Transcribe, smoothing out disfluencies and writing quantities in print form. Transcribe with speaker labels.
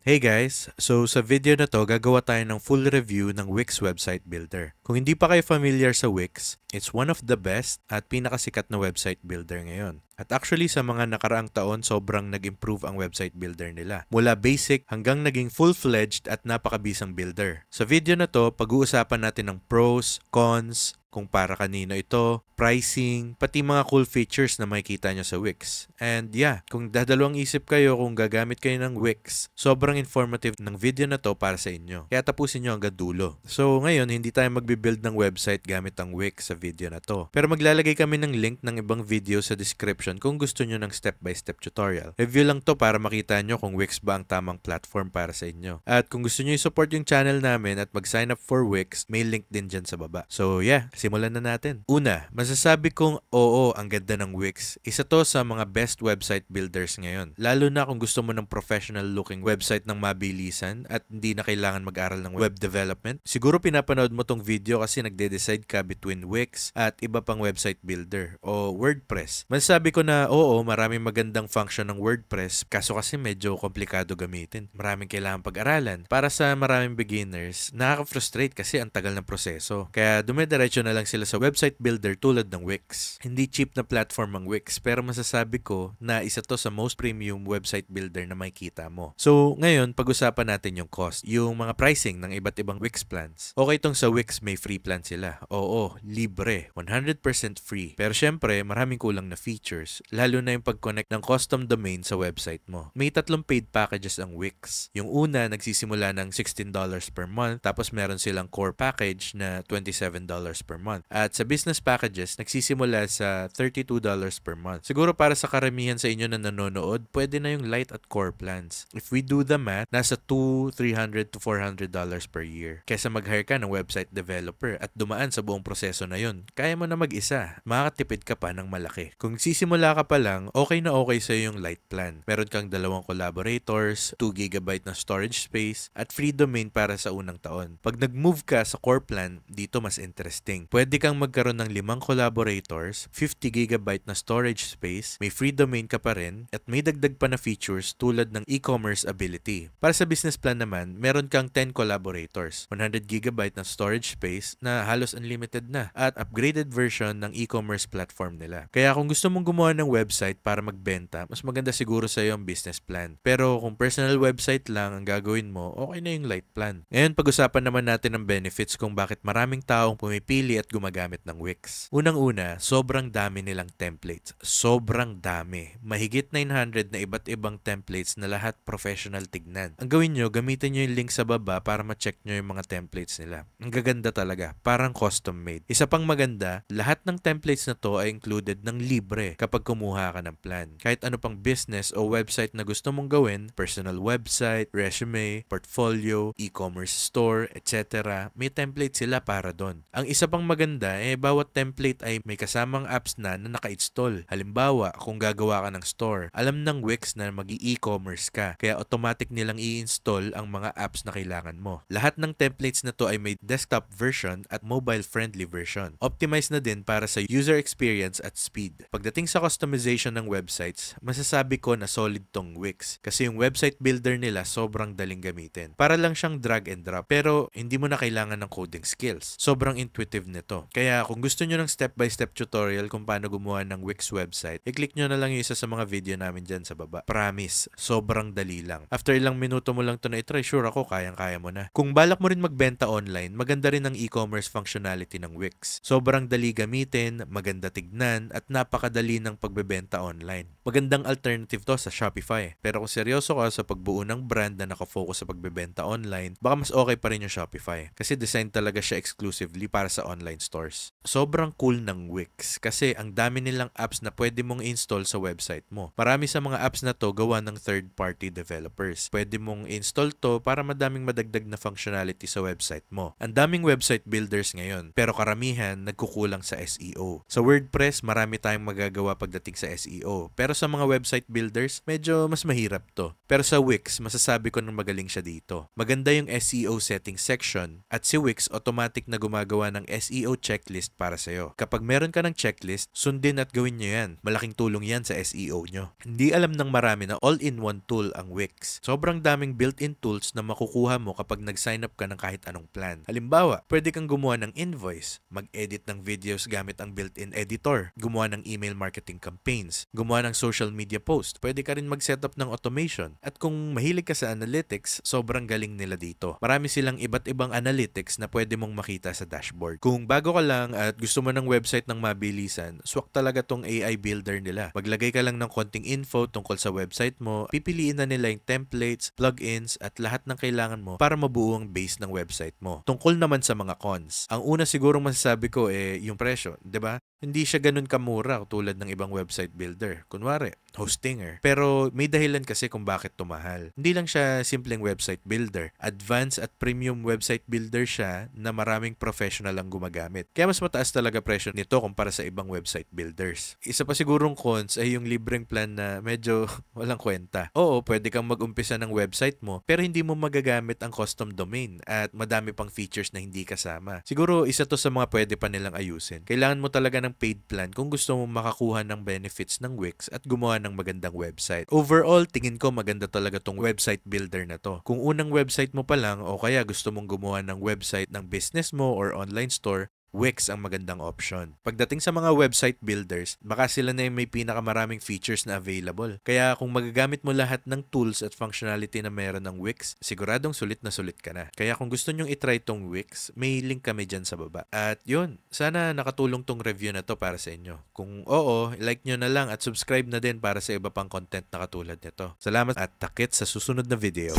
Speaker 1: Hey guys! So sa video na to, gagawa tayo ng full review ng Wix website builder. Kung hindi pa kayo familiar sa Wix, it's one of the best at pinakasikat na website builder ngayon. At actually sa mga nakaraang taon, sobrang nag-improve ang website builder nila. Mula basic hanggang naging full-fledged at napakabisang builder. Sa video na to, pag-uusapan natin ng pros, cons, kung para kanino ito, pricing, pati mga cool features na makikita nyo sa Wix. And yeah, kung dadalawang isip kayo kung gagamit kayo ng Wix, sobrang informative ng video na to para sa inyo. Kaya tapusin nyo hanggang dulo. So ngayon, hindi tayo magbibuild ng website gamit ang Wix sa video na to. Pero maglalagay kami ng link ng ibang video sa description kung gusto nyo ng step-by-step tutorial. Review lang to para makita nyo kung Wix ba ang tamang platform para sa inyo. At kung gusto nyo i-support yung channel namin at mag-sign up for Wix, may link din dyan sa baba. So yeah, simulan na natin. Una, masasabi kong oo, ang ganda ng Wix. Isa to sa mga best website builders ngayon. Lalo na kung gusto mo ng professional looking website ng mabilisan at hindi na kailangan mag-aral ng web development. Siguro pinapanood mo tong video kasi nagde-decide ka between Wix at iba pang website builder o WordPress. Masasabi ko na oo, maraming magandang function ng WordPress kaso kasi medyo komplikado gamitin. Maraming kailangan pag-aralan. Para sa maraming beginners, nakaka-frustrate kasi ang tagal ng proseso. Kaya dumidiretso na lang sila sa website builder tulad ng Wix. Hindi cheap na platform ang Wix pero masasabi ko na isa to sa most premium website builder na makikita mo. So ngayon, pag-usapan natin yung cost, yung mga pricing ng iba't ibang Wix plans. Okay itong sa Wix may free plan sila. Oo, libre, 100% free. Pero syempre, maraming kulang na features, lalo na yung pag-connect ng custom domain sa website mo. May tatlong paid packages ang Wix. Yung una, nagsisimula ng $16 per month, tapos meron silang core package na $27 per month. At sa business packages, nagsisimula sa $32 per month. Siguro para sa karamihan sa inyo na nanonood, pwede na yung light at core plans. If we do the math, nasa $200, $300 to $400 per year. Kesa mag-hire ka ng website developer at dumaan sa buong proseso na yun, kaya mo na mag-isa. Makakatipid ka pa ng malaki. Kung sisimula ka pa lang, okay na okay sa'yo yung light plan. Meron kang 2 collaborators, 2 GB na storage space, at free domain para sa unang taon. Pag nag-move ka sa core plan, dito mas interesting. Pwede kang magkaroon ng 5 collaborators, 50 GB na storage space, may free domain ka pa rin, at may dagdag pa na features tulad ng e-commerce ability. Para sa business plan naman, meron kang 10 collaborators, 100 GB na storage space na halos unlimited na, at upgraded version ng e-commerce platform nila. Kaya kung gusto mong gumawa ng website para magbenta, mas maganda siguro sa iyo ang business plan. Pero kung personal website lang ang gagawin mo, okay na yung light plan. Ngayon, pag-usapan naman natin ang benefits kung bakit maraming taong pumipili at gumagamit ng Wix. Unang-una, sobrang dami nilang templates. Sobrang dami. Mahigit 900 na iba't ibang templates na lahat professional tignan. Ang gawin nyo, gamitin nyo yung link sa baba para ma-check nyo yung mga templates nila. Ang gaganda talaga. Parang custom made. Isa pang maganda, lahat ng templates na to ay included ng libre kapag kumuha ka ng plan. Kahit ano pang business o website na gusto mong gawin, personal website, resume, portfolio, e-commerce store, etc., may template sila para doon. Ang isa pang maganda, bawat template ay may kasamang apps na naka-install. Halimbawa, kung gagawa ka ng store, alam ng Wix na mag-e-commerce ka, kaya automatic nilang i-install ang mga apps na kailangan mo. Lahat ng templates na to ay may desktop version at mobile-friendly version. Optimize na din para sa user experience at speed. Pagdating sa customization ng websites, masasabi ko na solid tong Wix kasi yung website builder nila sobrang daling gamitin. Para lang siyang drag and drop pero hindi mo na kailangan ng coding skills. Sobrang intuitive nito. Kaya kung gusto nyo ng step-by-step tutorial kung paano gumawa ng Wix website, i-click nyo na lang yung isa sa mga video namin dyan sa baba. Promise, sobrang dali lang. After ilang minuto mo lang ito na itry, sure ako kayang-kaya mo na. Kung balak mo rin magbenta online, maganda rin ang e-commerce functionality ng Wix. Sobrang dali gamitin, maganda tignan, at napakadali ng pagbebenta online. Magandang alternative to sa Shopify. Pero kung seryoso ka sa pagbuo ng brand na nakafocus sa pagbebenta online, baka mas okay pa rin yung Shopify. Kasi design talaga siya exclusively para sa online stores. Sobrang cool ng Wix kasi ang dami nilang apps na pwede mong install sa website mo. Marami sa mga apps na to gawa ng third-party developers. Pwede mong install to para madaming madagdag na functionality sa website mo. Ang daming website builders ngayon, pero karamihan nagkukulang sa SEO. Sa WordPress, marami tayong magagawa ginagawa pagdating sa SEO. Pero sa mga website builders, medyo mas mahirap to. Pero sa Wix, masasabi ko nang magaling siya dito. Maganda yung SEO settings section at si Wix automatic na gumagawa ng SEO checklist para sa'yo. Kapag meron ka ng checklist, sundin at gawin nyo yan. Malaking tulong yan sa SEO nyo. Hindi alam ng marami na all-in-one tool ang Wix. Sobrang daming built-in tools na makukuha mo kapag nag-sign up ka ng kahit anong plan. Halimbawa, pwede kang gumawa ng invoice, mag-edit ng videos gamit ang built-in editor, gumawa ng email marketing campaigns, gumawa ng social media post, pwede ka rin mag-setup ng automation. At kung mahilig ka sa analytics, sobrang galing nila dito. Marami silang iba't ibang analytics na pwede mong makita sa dashboard. Kung bago ka lang at gusto mo ng website ng mabilisan, swak talaga tong AI builder nila. Maglagay ka lang ng konting info tungkol sa website mo, pipiliin na nila yung templates, plugins, at lahat ng kailangan mo para mabuo ang base ng website mo. Tungkol naman sa mga cons, ang una sigurong masasabi ko yung presyo, 'di ba? Hindi siya ganun kamura tulad ng ibang website builder. Kunwari, Hostinger. Pero may dahilan kasi kung bakit tumahal. Hindi lang siya simpleng website builder. Advanced at premium website builder siya na maraming professional ang gumagamit. Kaya mas mataas talaga presyo nito kumpara sa ibang website builders. Isa pa sigurong cons ay yung libreng plan na medyo walang kwenta. Oo, pwede kang mag-umpisa ng website mo pero hindi mo magagamit ang custom domain at madami pang features na hindi kasama. Siguro isa to sa mga pwede pa nilang ayusin. Kailangan mo talaga ng paid plan kung gusto mo makakuha ng benefits ng Wix at gumawa ng magandang website. Overall, tingin ko maganda talaga tong website builder na to. Kung unang website mo pa lang o kaya gusto mong gumawa ng website ng business mo or online store, Wix ang magandang option. Pagdating sa mga website builders, baka sila na yung may pinakamaraming features na available. Kaya kung magagamit mo lahat ng tools at functionality na meron ng Wix, siguradong sulit na sulit ka na. Kaya kung gusto nyong itry tong Wix, may link kami dyan sa baba. At yun, sana nakatulong tong review na to para sa inyo. Kung oo, like nyo na lang at subscribe na din para sa iba pang content na katulad nito. Salamat at takit sa susunod na video.